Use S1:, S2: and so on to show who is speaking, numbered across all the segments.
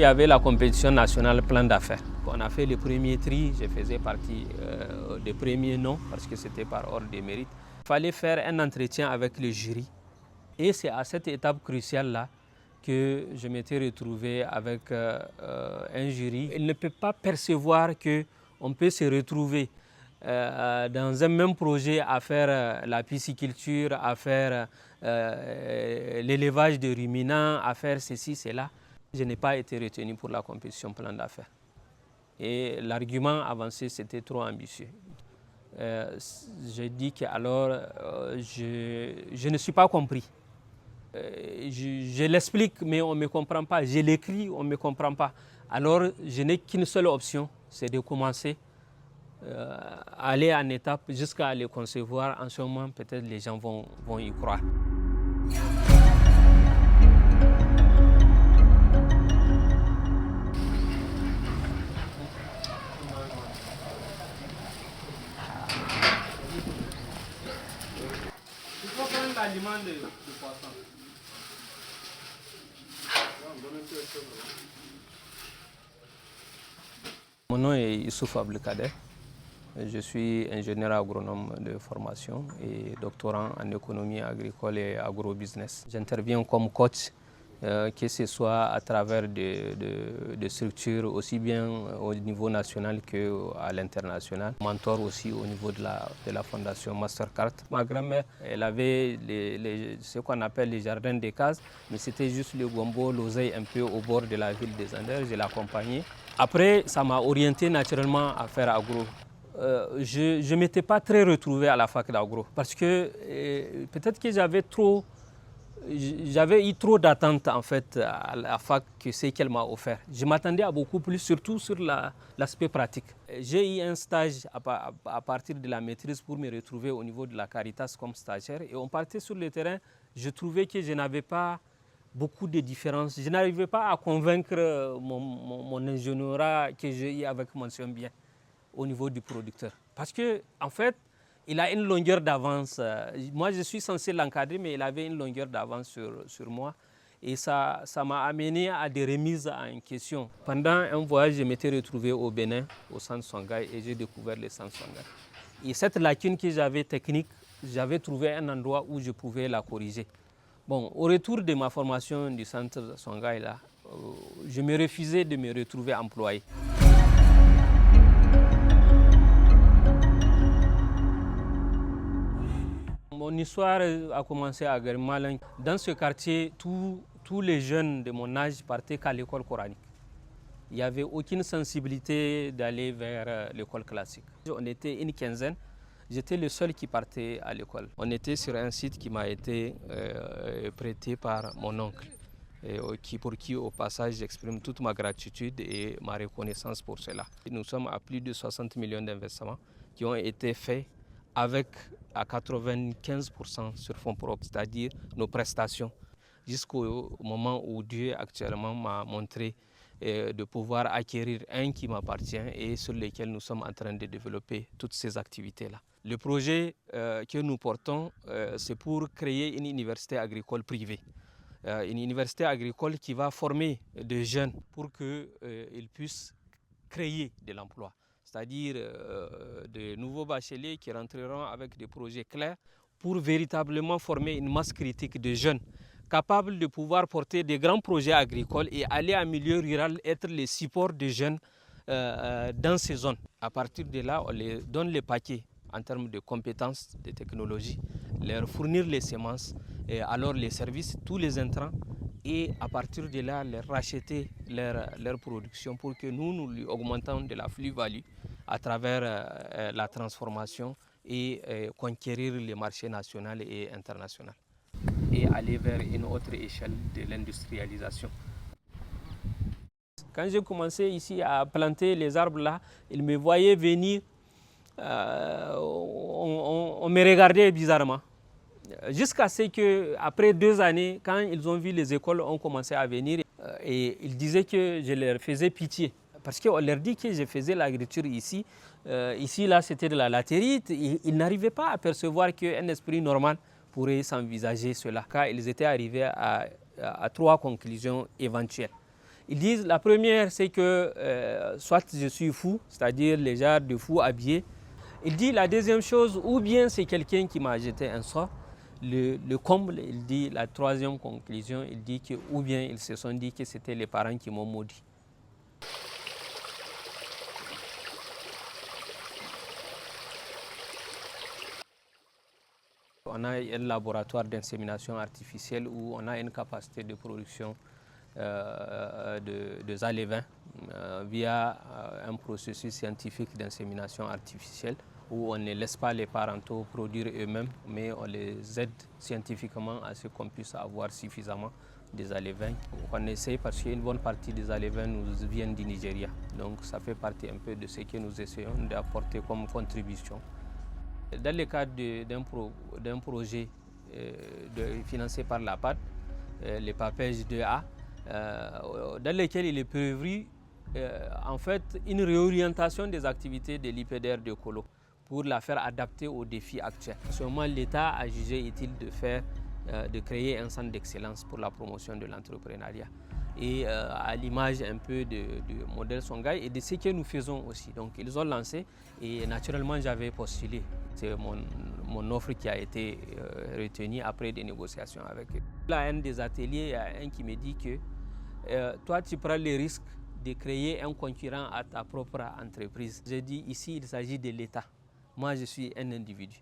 S1: Il y avait la compétition nationale plan d'affaires. On a fait le premier tri, je faisais partie des premiers noms parce que c'était par ordre de mérite. Il fallait faire un entretien avec le jury. Et c'est à cette étape cruciale-là que je m'étais retrouvé avec un jury. Il ne peut pas percevoir qu'on peut se retrouver dans un même projet à faire la pisciculture, à faire l'élevage de ruminants, à faire ceci, cela. Je n'ai pas été retenu pour la compétition plan d'affaires. Et l'argument avancé, c'était trop ambitieux. J'ai dit que alors je ne suis pas compris. Je l'explique, mais on ne me comprend pas. Je l'écris, on ne me comprend pas. Alors, je n'ai qu'une seule option, c'est de commencer, aller en étape jusqu'à le concevoir. En ce moment, peut-être les gens vont y croire. Il faut prendre l'aliment de poisson. Mon nom est Youssouf Abdelkader. Je suis ingénieur agronome de formation et doctorant en économie agricole et agrobusiness. J'interviens comme coach, que ce soit à travers des structures aussi bien au niveau national qu'à l'international. Mentor aussi au niveau de la fondation Mastercard. Ma grand-mère, elle avait ce qu'on appelle les jardins des cases, mais c'était juste le gombo, l'oseille un peu au bord de la ville des Anders. Je l'accompagnais. Après, ça m'a orienté naturellement à faire agro. Je ne m'étais pas très retrouvé à la fac d'agro parce que peut-être que j'avais eu trop d'attentes en fait à la fac que c'est qu'elle m'a offert. Je m'attendais à beaucoup plus, surtout sur l'aspect pratique. J'ai eu un stage à partir de la maîtrise pour me retrouver au niveau de la Caritas comme stagiaire et on partait sur le terrain. Je trouvais que je n'avais pas beaucoup de différences. Je n'arrivais pas à convaincre mon ingénierat que j'ai eu avec mention bien au niveau du producteur. Parce que en fait, il a une longueur d'avance. Moi, je suis censé l'encadrer, mais il avait une longueur d'avance sur moi. Et ça m'a amené à des remises en question. Pendant un voyage, je m'étais retrouvé au Bénin, au centre Songhai, et j'ai découvert le centre Songhai. Et cette lacune que j'avais technique, j'avais trouvé un endroit où je pouvais la corriger. Bon, au retour de ma formation du centre Songhai, là, je me refusais de me retrouver employé. Mon histoire a commencé à Garmalin. Dans ce quartier, tous les jeunes de mon âge partaient qu'à l'école coranique. Il n'y avait aucune sensibilité d'aller vers l'école classique. On était une quinzaine. J'étais le seul qui partait à l'école. On était sur un site qui m'a été prêté par mon oncle, pour qui au passage j'exprime toute ma gratitude et ma reconnaissance pour cela. Nous sommes à plus de 60 millions d'investissements qui ont été faits avec à 95% sur fonds propres, c'est-à-dire nos prestations, jusqu'au moment où Dieu actuellement m'a montré de pouvoir acquérir un qui m'appartient et sur lequel nous sommes en train de développer toutes ces activités-là. Le projet que nous portons, c'est pour créer une université agricole privée. Une université agricole qui va former des jeunes pour qu'ils puissent créer de l'emploi. C'est-à-dire de nouveaux bacheliers qui rentreront avec des projets clairs pour véritablement former une masse critique de jeunes capables de pouvoir porter des grands projets agricoles et aller en milieu rural, être les supports des jeunes dans ces zones. À partir de là, on les donne les paquets en termes de compétences, de technologies, leur fournir les semences, et alors les services, tous les intrants, et à partir de là, leur racheter leur production pour que nous lui augmentons de la plus-value à travers la transformation et conquérir les marchés nationaux et internationaux et aller vers une autre échelle de l'industrialisation. Quand j'ai commencé ici à planter les arbres là, ils me voyaient venir, on me regardait bizarrement. Jusqu'à ce qu'après 2 années, quand ils ont vu les écoles ont commencé à venir, et ils disaient que je leur faisais pitié. Parce qu'on leur dit que je faisais l'agriculture ici. Ici, là, c'était de la latérite. Ils n'arrivaient pas à percevoir qu'un esprit normal pourrait s'envisager cela. Car ils étaient arrivés à 3 conclusions éventuelles. Ils disent, la première, c'est que soit je suis fou, c'est-à-dire les genres de fous habillés. Il dit la deuxième chose, ou bien c'est quelqu'un qui m'a jeté un sort. Le comble, il dit, la troisième conclusion, il dit que, ou bien ils se sont dit que c'était les parents qui m'ont maudit. On a un laboratoire d'insémination artificielle où on a une capacité de production de zalévin via un processus scientifique d'insémination artificielle où on ne laisse pas les parentaux produire eux-mêmes, mais on les aide scientifiquement à ce qu'on puisse avoir suffisamment des alévins. On essaie parce qu'une bonne partie des alévins nous viennent du Nigeria. Donc ça fait partie un peu de ce que nous essayons d'apporter comme contribution. Dans le cadre d'un projet financé par la PAD, le PAPEJ 2A, dans lequel il est prévu en fait une réorientation des activités de l'IPDR de Kolo pour la faire adapter aux défis actuels. Seulement l'État a jugé utile de créer un centre d'excellence pour la promotion de l'entrepreneuriat. Et à l'image un peu du modèle Songhai et de ce que nous faisons aussi. Donc ils ont lancé et naturellement j'avais postulé. C'est mon offre qui a été retenue après des négociations avec eux. Là, un des ateliers, il y a un qui me dit que toi tu prends le risque de créer un concurrent à ta propre entreprise. J'ai dit ici il s'agit de l'État. Moi je suis un individu.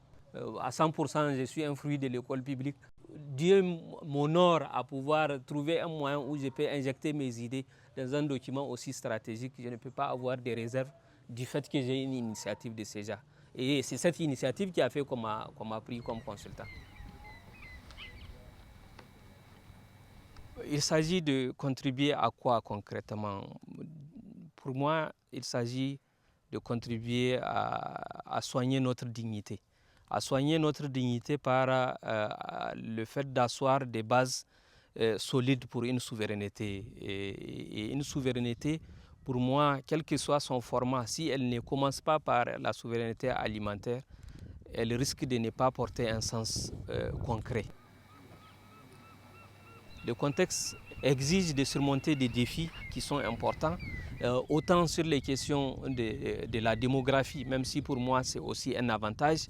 S1: À 100% je suis un fruit de l'école publique. Dieu m'honore à pouvoir trouver un moyen où je peux injecter mes idées dans un document aussi stratégique. Je ne peux pas avoir des réserves du fait que j'ai une initiative de ce genre. Et c'est cette initiative qui a fait qu'on m'a pris comme consultant. Il s'agit de contribuer à quoi concrètement? Pour moi, il s'agit de contribuer à soigner notre dignité. À soigner notre dignité par le fait d'asseoir des bases solides pour une souveraineté. Et une souveraineté, pour moi, quel que soit son format, si elle ne commence pas par la souveraineté alimentaire, elle risque de ne pas porter un sens concret. Le contexte exige de surmonter des défis qui sont importants, autant sur les questions de la démographie, même si pour moi c'est aussi un avantage,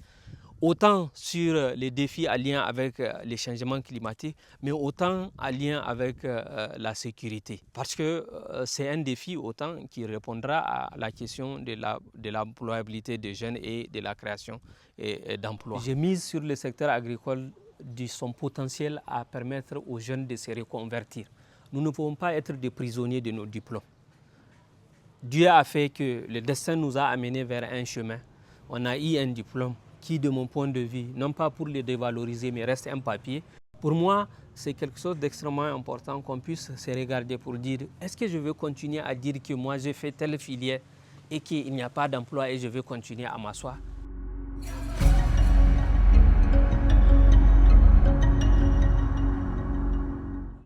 S1: autant sur les défis en lien avec les changements climatiques, mais autant en lien avec la sécurité. Parce que c'est un défi autant qui répondra à la question de l'employabilité des jeunes et de la création d'emplois. J'ai mis sur le secteur agricole de son potentiel à permettre aux jeunes de se reconvertir. Nous ne pouvons pas être des prisonniers de nos diplômes. Dieu a fait que le destin nous a amenés vers un chemin. On a eu un diplôme qui, de mon point de vue, non pas pour le dévaloriser, mais reste un papier. Pour moi, c'est quelque chose d'extrêmement important qu'on puisse se regarder pour dire est-ce que je veux continuer à dire que moi j'ai fait telle filière et qu'il n'y a pas d'emploi et je veux continuer à m'asseoir?